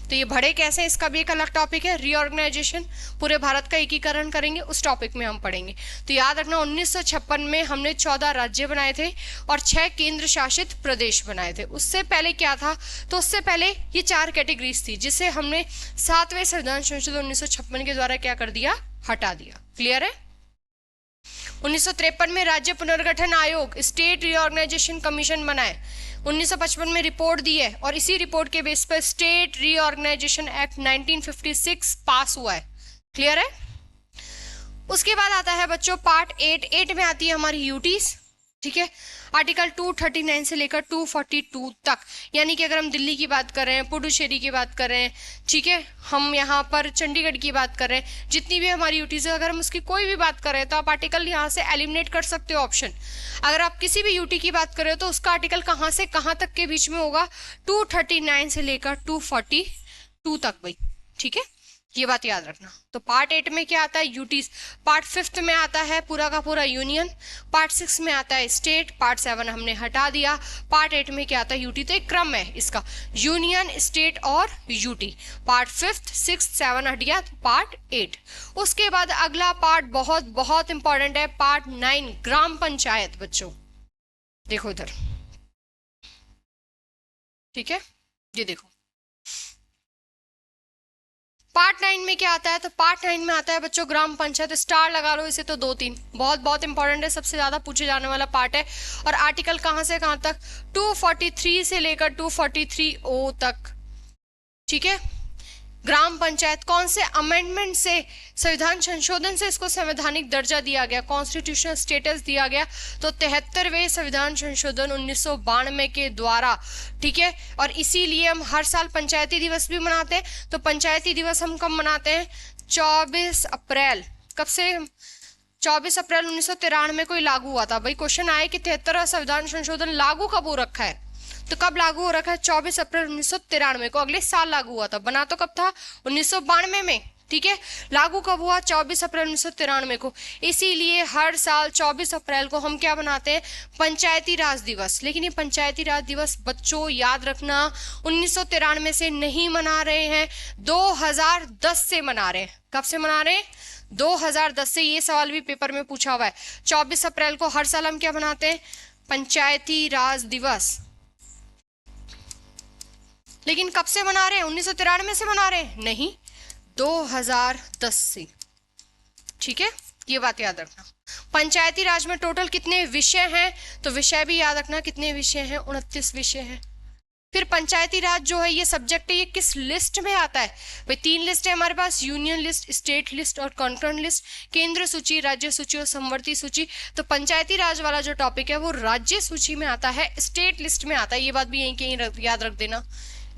तो ये बढ़े कैसे, इसका भी एक अलग टॉपिक है, रीऑर्गेनाइजेशन, पूरे भारत का एकीकरण करेंगे, उस टॉपिक में हम पढ़ेंगे। तो याद रखना 1956 में हमने 14 राज्य बनाए थे और 6 केंद्र शासित प्रदेश बनाए थे। उससे पहले क्या था, तो उससे पहले ये 4 कैटेगरीज थी जिसे हमने 7वें संविधान संशोधन 1956 के द्वारा क्या कर दिया, हटा दिया। क्लियर है। 1953 में राज्य पुनर्गठन आयोग, स्टेट रीऑर्गेनाइजेशन कमीशन बनाए, 1955 में रिपोर्ट दी है और इसी रिपोर्ट के बेस पर स्टेट रीऑर्गेनाइजेशन एक्ट 1956 पास हुआ है। क्लियर है। उसके बाद आता है बच्चों पार्ट 8 में आती है हमारी यूटीज, ठीक है, आर्टिकल 239 से लेकर 242 तक। यानी कि अगर हम दिल्ली की बात कर रहे हैं, पुडुचेरी की बात कर रहे हैं, ठीक है, हम यहाँ पर चंडीगढ़ की बात कर रहे हैं, जितनी भी हमारी यूटीज है, अगर हम उसकी कोई भी बात कर रहे हैं तो आप आर्टिकल यहाँ से एलिमिनेट कर सकते हो ऑप्शन। अगर आप किसी भी यूटी की बात कर रहे हो तो उसका आर्टिकल कहाँ से कहाँ तक के बीच में होगा, 239 से लेकर 242 तक भाई, ठीक है, ये बात याद रखना। तो पार्ट 8 में क्या आता है, यूटीज। पार्ट 5 में आता है पूरा का पूरा यूनियन। पार्ट 6 में आता है स्टेट। पार्ट 7 हमने हटा दिया। पार्ट 8 में क्या आता है, यूटी। तो एक क्रम है इसका, यूनियन, स्टेट और यूटी। पार्ट 5, 6, 7 हट गया, पार्ट 8। उसके बाद अगला पार्ट बहुत बहुत इंपॉर्टेंट है, पार्ट 9, ग्राम पंचायत। बच्चों देखो इधर, ठीक है, ये देखो पार्ट 9 में क्या आता है, तो पार्ट 9 में आता है बच्चों ग्राम पंचायत। स्टार लगा लो इसे, तो 2-3 बहुत बहुत इंपॉर्टेंट है, सबसे ज्यादा पूछे जाने वाला पार्ट है। और आर्टिकल कहां से कहां तक, 243 से लेकर 243O तक, ठीक है। ग्राम पंचायत कौन से अमेंडमेंट से, संविधान संशोधन से इसको संवैधानिक दर्जा दिया गया, कॉन्स्टिट्यूशनल स्टेटस दिया गया, तो 73वें संविधान संशोधन 1992 के द्वारा, ठीक है। और इसीलिए हम हर साल पंचायती दिवस भी मनाते हैं। तो पंचायती दिवस हम कब मनाते हैं, 24 अप्रैल। कब से, 24 अप्रैल 1993 को लागू हुआ था। भाई क्वेश्चन आए कि 73वां संविधान संशोधन लागू कब हो रखा है, तो कब लागू हो रखा है, 24 अप्रैल 1993 को, अगले साल लागू हुआ था। बना तो कब था, 1992 में, ठीक है। लागू कब हुआ, 24 अप्रैल 1993 को। इसीलिए हर साल 24 अप्रैल को हम क्या बनाते हैं, पंचायती राज दिवस। लेकिन ये पंचायती राज दिवस बच्चों याद रखना 1993 से नहीं मना रहे हैं, 2010 से मना रहे हैं। कब से मना रहे हैं, 2010 से। ये सवाल भी पेपर में पूछा हुआ है। 24 अप्रैल को हर साल हम क्या मनाते हैं, पंचायती राज दिवस। लेकिन कब से मना रहे हैं, 1993 से मना रहे हैं, नहीं, 2010 से, ठीक है, ये बात याद रखना। पंचायती राज में टोटल कितने विषय हैं, तो विषय भी याद रखना, कितने विषय हैं, 29 विषय हैं। फिर पंचायती राज जो है ये सब्जेक्ट है, ये किस लिस्ट में आता है, भाई 3 लिस्ट है हमारे पास, यूनियन लिस्ट, स्टेट लिस्ट और कॉन्करेंट लिस्ट, केंद्र सूची, राज्य सूची और समवर्ती सूची। तो पंचायती राज वाला जो टॉपिक है वो राज्य सूची में आता है, स्टेट लिस्ट में आता है। ये बात भी यहीं कहीं याद रख देना,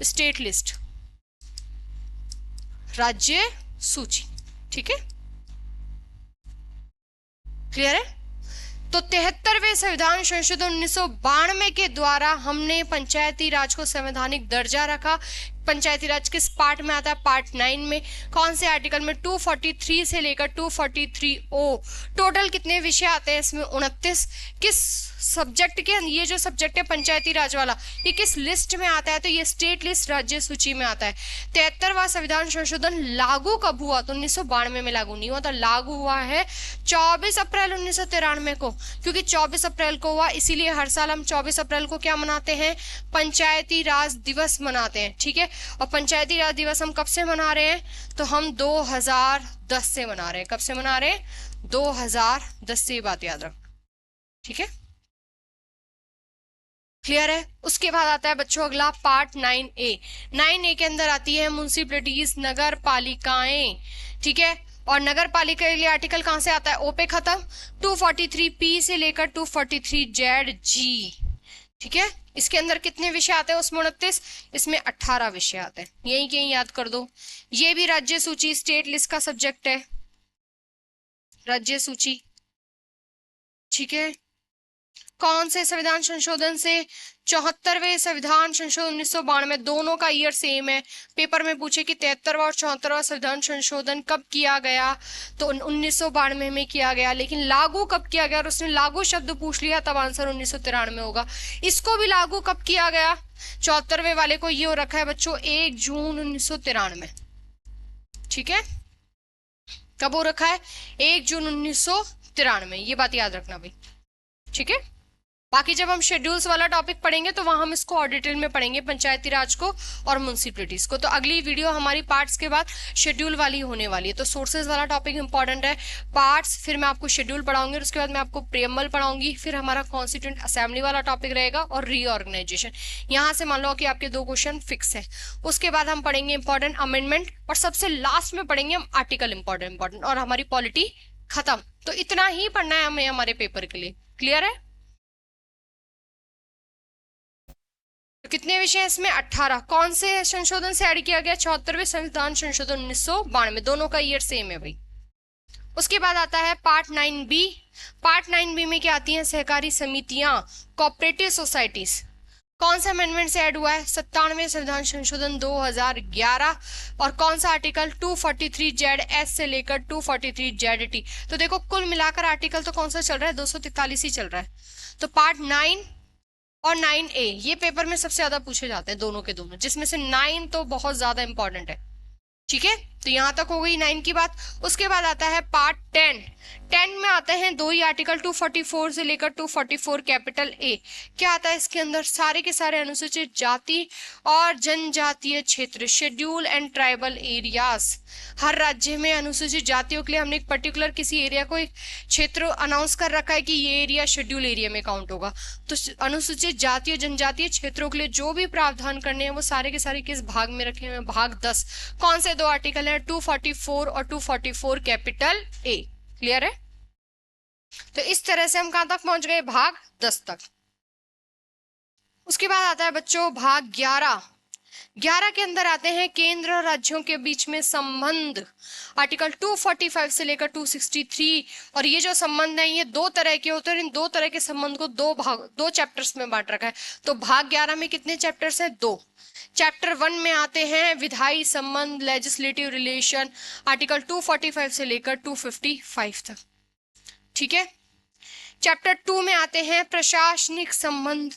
स्टेट लिस्ट, राज्य सूची, ठीक है, क्लियर है। तो 73वें संविधान संशोधन 1992 के द्वारा हमने पंचायती राज को संवैधानिक दर्जा रखा। पंचायती राज किस पार्ट में आता है, पार्ट 9 में। कौन से आर्टिकल में, 243 से लेकर 243O। टोटल कितने विषय आते हैं इसमें, 29। किस सब्जेक्ट के, ये जो सब्जेक्ट है पंचायती राज वाला, ये किस लिस्ट में आता है, तो ये स्टेट लिस्ट, राज्य सूची में आता है। 73वां संविधान संशोधन लागू कब हुआ, तो 1992 में लागू नहीं हुआ था, लागू हुआ है 24 अप्रैल 1993 को। क्योंकि 24 अप्रैल को हुआ, इसीलिए हर साल हम 24 अप्रैल को क्या मनाते हैं, पंचायती राज दिवस मनाते हैं, ठीक है। और पंचायती राज दिवस हम कब से मना रहे हैं, तो हम 2010 से मना रहे हैं। कब से मना रहे हैं, 2010 से, ये बात याद रख, ठीक है, क्लियर है। उसके बाद आता है बच्चों अगला पार्ट 9A। 9A के अंदर आती है म्युनिसिपैलिटीज, नगर पालिकाएं, ठीक है। और नगर पालिका के लिए आर्टिकल कहां से आता है, ओ पे खत्म, 243P से लेकर 243ZG, ठीक है। इसके अंदर कितने विषय आते हैं उसमें 29, इसमें 18 विषय आते हैं, यही कहीं याद कर दो। ये भी राज्य सूची स्टेट लिस्ट का सब्जेक्ट है, राज्य सूची, ठीक है। कौन से संविधान संशोधन से, 74वें संविधान संशोधन 1992, दोनों का ईयर सेम है। पेपर में पूछे कि 73वां और 74वां संविधान संशोधन कब किया गया, तो 1992 में किया गया, लेकिन लागू कब किया गया, और उसने लागू शब्द पूछ लिया, तब आंसर 1993 होगा। इसको भी लागू कब किया गया, 74वें वाले को ये हो रखा है बच्चों 1 जून 1993, ठीक है। कब हो रखा है, 1 जून 1993, ये बात याद रखना भाई, ठीक है। बाकी जब हम शेड्यूल्स वाला टॉपिक पढ़ेंगे तो वहां हम इसको और डिटेल में पढ़ेंगे, पंचायती राज को और म्युनिसिपैलिटीज को। तो अगली वीडियो हमारी पार्ट्स के बाद शेड्यूल वाली होने वाली है। तो सोर्सेज वाला टॉपिक इंपॉर्टेंट है, पार्ट्स, फिर मैं आपको शेड्यूल पढ़ाऊंगी, और उसके बाद मैं आपको प्रियम्बल पढ़ाऊंगी, फिर हमारा कॉन्स्टिट्यूएंट असेंबली वाला टॉपिक रहेगा और रीऑर्गेनाइजेशन। यहाँ से मान लो कि आपके 2 क्वेश्चन फिक्स है। उसके बाद हम पढ़ेंगे इंपॉर्टेंट अमेंडमेंट, और सबसे लास्ट में पढ़ेंगे हम आर्टिकल इंपॉर्टेंट, और हमारी पॉलिटी खत्म। तो इतना ही पढ़ना है हमें हमारे पेपर के लिए, क्लियर है। तो कितने विषय हैं इसमें, 18। कौन से संशोधन से ऐड किया गया, 74वें संविधान संशोधन 1992, दोनों का ईयर सेम है भाई। उसके बाद आता है पार्ट 9B। पार्ट 9B में क्या आती हैं, सहकारी समितियां, कोऑपरेटिव सोसाइटीज। कौन सा अमेंडमेंट से ऐड हुआ है, 97वें संविधान संशोधन 2011, और कौन सा आर्टिकल, 243ZS से लेकर 243ZT। तो देखो कुल मिलाकर आर्टिकल तो कौन सा चल रहा है, 243 ही चल रहा है। तो पार्ट 9 और 9A ये पेपर में सबसे ज्यादा पूछे जाते हैं, दोनों के दोनों, जिसमें से 9 तो बहुत ज्यादा इंपॉर्टेंट है, ठीक है। तो यहां तक हो गई 9 की बात। उसके बाद आता है पार्ट 10। 10 में आते हैं 2 ही आर्टिकल, 244 से लेकर 244 कैपिटल A। क्या आता है इसके अंदर, सारे के सारे अनुसूचित जाति और जनजातीय क्षेत्र, शेड्यूल एंड ट्राइबल एरियाज। हर राज्य में अनुसूचित जातियों के लिए हमने एक पर्टिकुलर किसी एरिया को एक क्षेत्र अनाउंस कर रखा है कि ये एरिया शेड्यूल एरिया में काउंट होगा। तो अनुसूचित जाति और जनजातीय क्षेत्रों के लिए जो भी प्रावधान करने हैं वो सारे के सारे किस भाग में रखे हुए हैं, भाग 10। कौन से 2 आर्टिकल है, 244 और 244 कैपिटल A, क्लियर है। तो इस तरह से हम कहां तक पहुंच गए, भाग 10 तक। उसके बाद आता है बच्चों भाग 11। 11 के अंदर आते हैं केंद्र और राज्यों के बीच में संबंध, आर्टिकल 245 से लेकर 263। और ये जो संबंध है ये 2 तरह के होते हैं, इन 2 तरह के संबंध को 2 चैप्टर्स में बांट रखा है। तो भाग 11 में कितने चैप्टर्स हैं, 2। चैप्टर 1 में आते हैं विधायी संबंध, लेजिस्लेटिव रिलेशन, आर्टिकल 245 से लेकर 255 तक, ठीक है। चैप्टर 2 में आते हैं प्रशासनिक संबंध।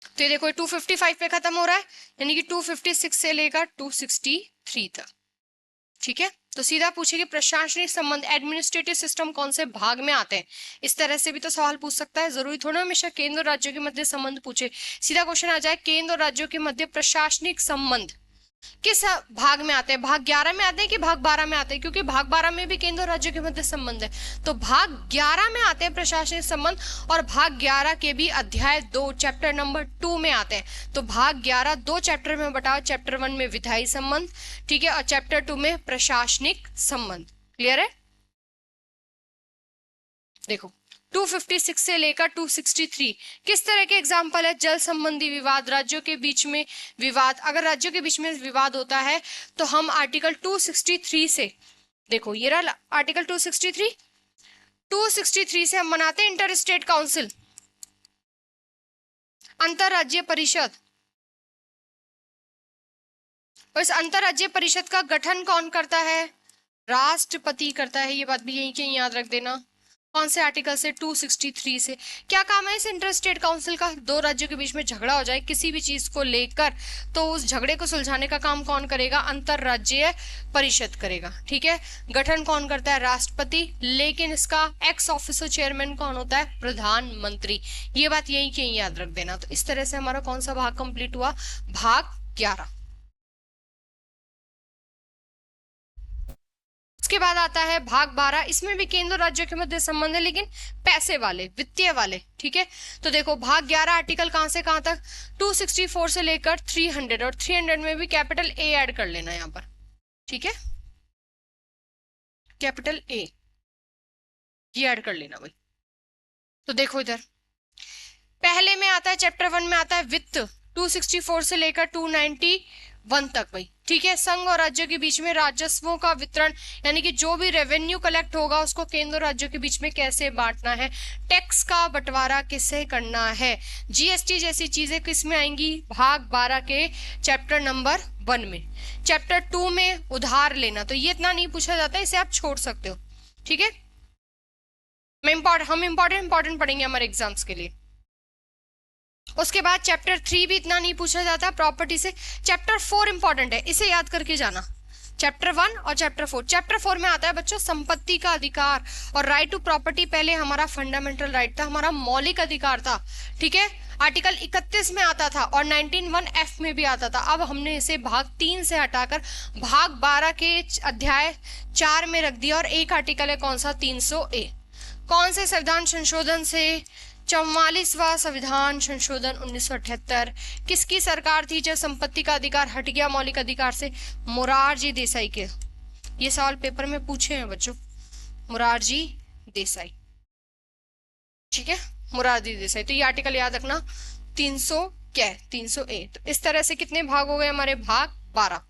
तो ये देखो 255 पे खत्म हो रहा है, यानी कि 256 से लेकर 263 तक, ठीक है। तो सीधा पूछेगी प्रशासनिक संबंध, एडमिनिस्ट्रेटिव सिस्टम कौन से भाग में आते हैं, इस तरह से भी तो सवाल पूछ सकता है। जरूरी थोड़ा हमेशा केंद्र और राज्यों के मध्य संबंध पूछे, सीधा क्वेश्चन आ जाए केंद्र और राज्यों के मध्य प्रशासनिक संबंध किस भाग में आते हैं, भाग 11 में आते हैं कि भाग 12 में आते हैं, क्योंकि भाग 12 में भी केंद्र और राज्यों के मध्य संबंध है। तो भाग 11 में आते हैं प्रशासनिक संबंध, और भाग 11 के भी अध्याय 2 चैप्टर नंबर 2 में आते हैं। तो भाग 11 2 चैप्टर में बटा, चैप्टर 1 में विधायी संबंध, ठीक है, और चैप्टर 2 में प्रशासनिक संबंध, क्लियर है। देखो 256 से लेकर 263 किस तरह के एग्जाम्पल है, जल संबंधी विवाद, राज्यों के बीच में विवाद। अगर राज्यों के बीच में विवाद होता है तो हम आर्टिकल 263 से, देखो ये रहा आर्टिकल 263 से हम बनाते हैं इंटर स्टेट काउंसिल, अंतरराज्यीय परिषद। और इस अंतरराज्यीय परिषद का गठन कौन करता है, राष्ट्रपति करता है। ये बात भी यहीं के याद रख देना, कौन से आर्टिकल से? 263 से। क्या काम है इस इंटर स्टेट काउंसिल का? दो राज्यों के बीच में झगड़ा हो जाए किसी भी चीज को लेकर, तो उस झगड़े को सुलझाने का काम कौन करेगा? अंतरराज्यीय परिषद करेगा। ठीक है, गठन कौन करता है? राष्ट्रपति, लेकिन इसका एक्स ऑफिसो चेयरमैन कौन होता है? प्रधानमंत्री। ये बात यही के याद रख देना। तो इस तरह से हमारा कौन सा भाग कंप्लीट हुआ? भाग 11। उसके बाद आता है भाग 12। इसमें भी केंद्र राज्यों के मध्य संबंध है, लेकिन पैसे वाले, वित्तीय वाले। ठीक है, तो देखो भाग 11 आर्टिकल कहां से कहां तक? 264 से लेकर 300, और 300 में भी कैपिटल ए ऐड कर लेना यहां पर। ठीक है, कैपिटल ए ये ऐड कर लेना भाई। तो देखो इधर पहले में आता है, चैप्टर 1 में आता है वित्त, 264 से लेकर 291 तक भाई। ठीक है, संघ और राज्यों के बीच में राजस्वों का वितरण, यानी कि जो भी रेवेन्यू कलेक्ट होगा उसको केंद्र और राज्यों के बीच में कैसे बांटना है, टैक्स का बंटवारा किससे करना है, जीएसटी जैसी चीजें किस में आएंगी? भाग 12 के चैप्टर नंबर 1 में। चैप्टर 2 में उधार लेना, तो ये इतना नहीं पूछा जाता है, इसे आप छोड़ सकते हो। ठीक है, हम इंपॉर्टेंट पढ़ेंगे हमारे एग्जाम्स के लिए। उसके बाद चैप्टर 3 भी इतना नहीं पूछा जाता प्रॉपर्टी से। चैप्टर 4 इंपॉर्टेंट है, इसे याद करके जाना। चैप्टर 1 और चैप्टर 4। चैप्टर 4 में आता है बच्चों संपत्ति का अधिकार, और राइट टू प्रॉपर्टी पहले हमारा फंडामेंटल राइट था, हमारा मौलिक अधिकार था। ठीक है, आर्टिकल 31 में आता था और 19(1)(f) में भी आता था। अब हमने इसे भाग 3 से हटाकर भाग 12 के अध्याय 4 में रख दिया, और एक आर्टिकल है कौन सा? 300A। कौन से संविधान संशोधन से? 44वां संविधान संशोधन 1978। किसकी सरकार थी जब संपत्ति का अधिकार हट गया मौलिक अधिकार से? मोरारजी देसाई के। ये सवाल पेपर में पूछे हैं बच्चों, मोरारजी देसाई। ठीक है, मोरारजी देसाई। तो ये आर्टिकल याद रखना, 300A। तो इस तरह से कितने भाग हो गए हमारे? भाग 12।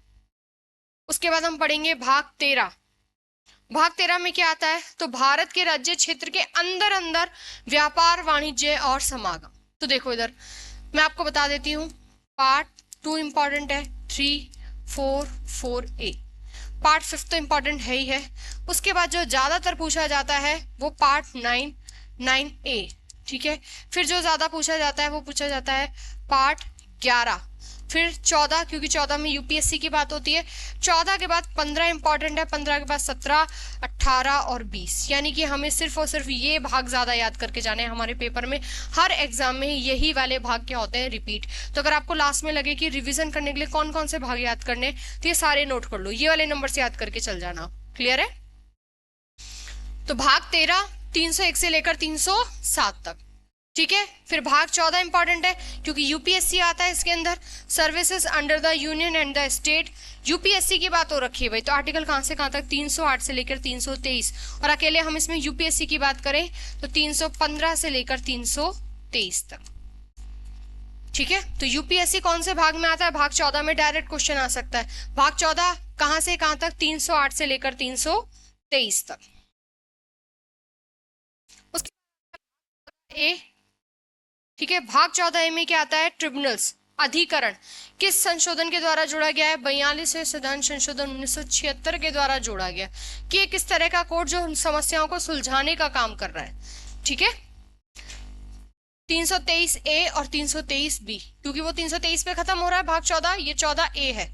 उसके बाद हम पढ़ेंगे भाग 13। भाग 13 में क्या आता है? तो भारत के राज्य क्षेत्र के अंदर अंदर व्यापार, वाणिज्य और समागम। तो देखो इधर मैं आपको बता देती हूँ, पार्ट 2 इंपॉर्टेंट है, 3, 4, 4A। पार्ट 5 तो इंपॉर्टेंट है ही है। उसके बाद जो ज्यादातर पूछा जाता है वो पार्ट 9, 9A। ठीक है, फिर जो ज्यादा पूछा जाता है वो पूछा जाता है पार्ट 11, फिर 14, क्योंकि 14 में यूपीएससी की बात होती है। 14 के बाद 15 इंपॉर्टेंट है, 15 के बाद 17, 18 और 20। यानी कि हमें सिर्फ और सिर्फ ये भाग ज्यादा याद करके जाने हैं। हमारे पेपर में हर एग्जाम में यही वाले भाग क्या होते हैं? रिपीट। तो अगर आपको लास्ट में लगे कि रिविजन करने के लिए कौन कौन से भाग याद करने, तो ये सारे नोट कर लो, ये वाले नंबर से याद करके चल जाना। क्लियर है? तो भाग 13 301 से लेकर 307 तक। ठीक है, फिर भाग 14 इंपॉर्टेंट है क्योंकि यूपीएससी आता है इसके अंदर, services under the union and the state. UPSC की बात हो रखी है भाई, तो आर्टिकल कहां से कहां तक? 308 से लेकर 323। और अकेले हम इसमें यूपीएससी की बात करें तो 315 से लेकर 323 तक। ठीक है, तो यूपीएससी कौन से भाग में आता है? भाग 14 में डायरेक्ट क्वेश्चन आ सकता है। भाग 14 कहां से कहां तक? 308 से लेकर 323 तक। उसके ठीक है, भाग 14A में क्या आता है? ट्रिब्यूनल्स, अधिकरण। किस संशोधन के द्वारा जोड़ा गया है? 42वें संविधान संशोधन 1976 के द्वारा जोड़ा गया कि ये किस तरह का कोर्ट जो समस्याओं को सुलझाने का काम कर रहा है। ठीक है, 323A और 323B, क्योंकि वो 323 पे खत्म हो रहा है भाग 14, ये 14A है।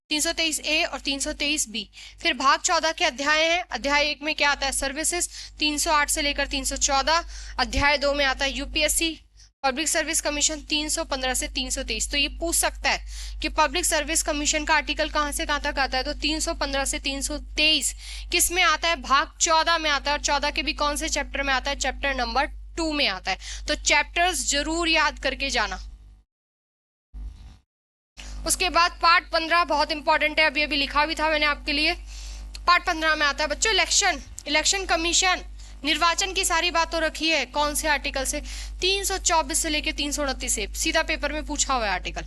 323A और 323B। फिर भाग 14 के अध्याय हैं। अध्याय 1 में क्या आता है? सर्विसेज, 308 से लेकर 314। अध्याय 2 में आता है यूपीएससी, पब्लिक सर्विस कमीशन, 315 से 323। तो ये पूछ सकता है कि पब्लिक सर्विस कमीशन का आर्टिकल कहां से कहां तक आता है? तो 315 से 323 किस में आता है? भाग 14 में आता है। और 14 के भी कौन से चैप्टर में आता है? चैप्टर नंबर 2 में आता है। तो चैप्टर्स जरूर याद करके जाना। उसके बाद पार्ट 15 बहुत इंपॉर्टेंट है, अभी अभी लिखा भी था मैंने आपके लिए। पार्ट 15 में आता है बच्चों इलेक्शन कमीशन, निर्वाचन की सारी बात तो रखी है। कौन से आर्टिकल से? 324 से लेके 329 से, सीधा पेपर में पूछा हुआ है आर्टिकल।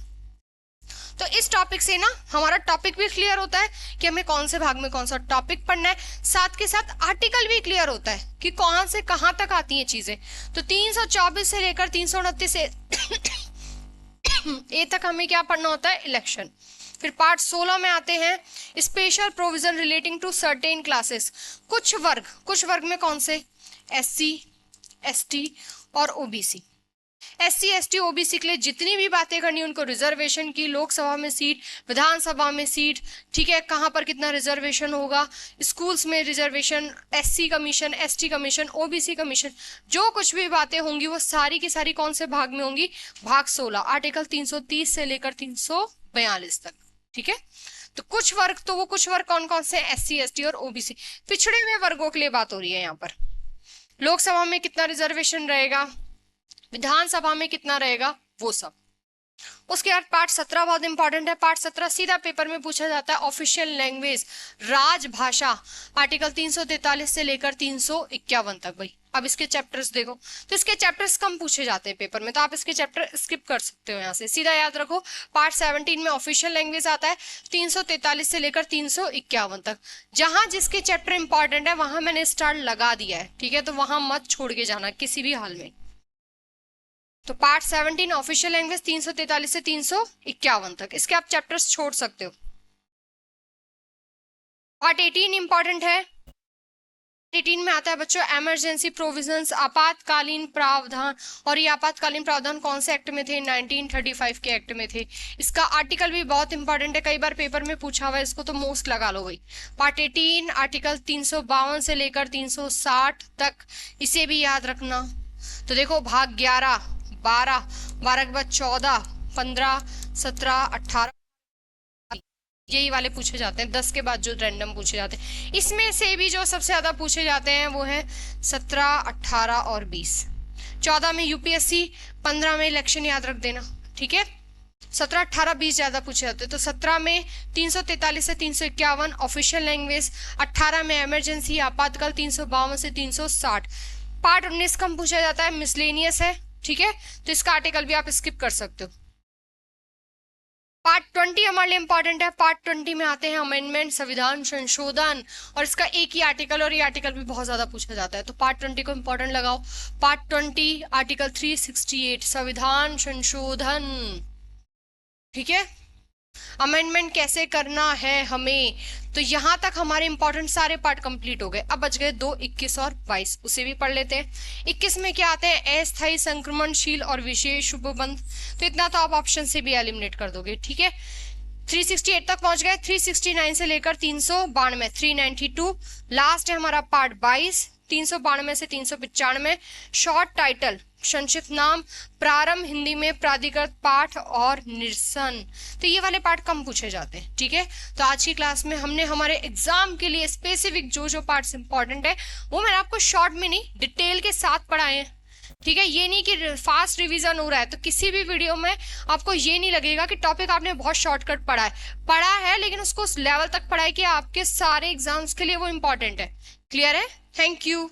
तो इस टॉपिक से ना हमारा टॉपिक भी क्लियर होता है कि हमें कौन से भाग में कौन सा टॉपिक पढ़ना है, साथ के साथ आर्टिकल भी क्लियर होता है कि कहां से कहां तक आती हैं चीजें। तो 324 से लेकर 329 से ए तक हमें क्या पढ़ना होता है? इलेक्शन। फिर पार्ट 16 में आते हैं special provision relating to certain classes. कुछ वर्ग में कौन से? SC, ST और OBC। SC, ST, OBC के लिए जितनी भी बातें करनी उनको, रिजर्वेशन की, लोकसभा में सीट, विधानसभा में सीट, ठीक है, कहाँ पर कितना रिजर्वेशन होगा, स्कूल्स में reservation, SC commission, ST commission, OBC commission, जो कुछ भी बातें होंगी वो सारी की सारी कौन से भाग में होंगी? भाग 16, आर्टिकल 330 से लेकर 342 तक। ठीक है, तो कुछ वर्ग कौन कौन से? SC, ST और OBC। पिछड़े हुए वर्गों के लिए बात हो रही है यहाँ पर। लोकसभा में कितना रिजर्वेशन रहेगा, विधानसभा में कितना रहेगा, वो सब। उसके बाद पार्ट 17 बहुत इंपॉर्टेंट है। पार्ट 17 सीधा पेपर में पूछा जाता है, ऑफिशियल लैंग्वेज, राजभाषा, आर्टिकल 343 से लेकर 351 तक। भाई अब इसके चैप्टर्स देखो, तो इसके चैप्टर्स कम पूछे जाते हैं पेपर में, तो आप इसके चैप्टर स्किप कर सकते हो यहाँ से। सीधा याद रखो, पार्ट 17 में ऑफिशियल लैंग्वेज आता है 343 से लेकर 351 तक। जहां जिसके चैप्टर इंपॉर्टेंट है वहां मैंने स्टार लगा दिया है, ठीक है, तो वहां मत छोड़ के जाना किसी भी हाल में। तो पार्ट 17 ऑफिशियल लैंग्वेज 343 से 351 तक, इसके आप चैप्टर्स छोड़ सकते हो। पार्ट 18 इंपॉर्टेंट है। 18 में आता है बच्चों इमरजेंसी प्रोविजंस, आपातकालीन प्रावधान। और ये आपातकालीन प्रावधान कौन से एक्ट में थे? 1935 के एक्ट में थे। इसका आर्टिकल भी बहुत इंपॉर्टेंट है, कई बार पेपर में पूछा हुआ है, इसको तो मोस्ट लगा लो भाई। पार्ट 18 आर्टिकल 352 से लेकर 360 तक, इसे भी याद रखना। तो देखो भाग 11, 12 के बाद 14, 15, 17, 18 यही वाले पूछे जाते हैं। 10 के बाद जो रैंडम पूछे जाते हैं, इसमें से भी जो सबसे ज्यादा पूछे जाते हैं वो है 17, 18 और 20। 14 में UPSC, 15 में इलेक्शन, याद रख देना, ठीक है। 17, 18, 20 ज्यादा पूछे जाते हैं। तो 17 में 343 से 351 ऑफिशियल लैंग्वेज, 18 में इमरजेंसी आपातकाल 352 से 360। पार्ट 19 कम पूछा जाता है, मिसलेनियस है, ठीक है, तो इसका आर्टिकल भी आप स्किप कर सकते हो। पार्ट 20 हमारे लिए इंपॉर्टेंट है। पार्ट 20 में आते हैं अमेंडमेंट, संविधान संशोधन, और इसका एक ही आर्टिकल, और ये आर्टिकल भी बहुत ज्यादा पूछा जाता है, तो पार्ट 20 को इंपॉर्टेंट लगाओ। पार्ट 20 आर्टिकल 368 संविधान संशोधन, ठीक है, अमेंडमेंट कैसे करना है हमें। तो यहां तक हमारे इंपॉर्टेंट सारे पार्ट कंप्लीट हो गए। अब बच गए 2, 21 और 22, उसे भी पढ़ लेते हैं। 21 में क्या आते हैं? अस्थायी संक्रमणशील और विशेष उपबंध, तो इतना तो आप ऑप्शन से भी एलिमिनेट कर दोगे, ठीक है। 368 तक पहुंच गए। 369 से लेकर 392, 392 लास्ट है हमारा पार्ट 22। 392 से 395 शॉर्ट टाइटल, संक्षिप्त नाम, प्रारंभ, हिंदी में प्राधिकृत पाठ और निरसन, तो ये वाले पार्ट कम पूछे जाते हैं, ठीक है। तो आज की क्लास में हमने हमारे एग्जाम के लिए स्पेसिफिक जो पार्ट्स इंपॉर्टेंट है वो मैंने आपको शॉर्ट में नहीं डिटेल के साथ पढ़ाए हैं, ठीक है। ये नहीं कि फास्ट रिवीजन हो रहा है, तो किसी भी वीडियो में आपको ये नहीं लगेगा कि टॉपिक आपने बहुत शॉर्टकट पढ़ा है, लेकिन उसको उस लेवल तक पढ़ाई कि आपके सारे एग्जाम्स के लिए वो इंपॉर्टेंट है। क्लियर है? Thank you.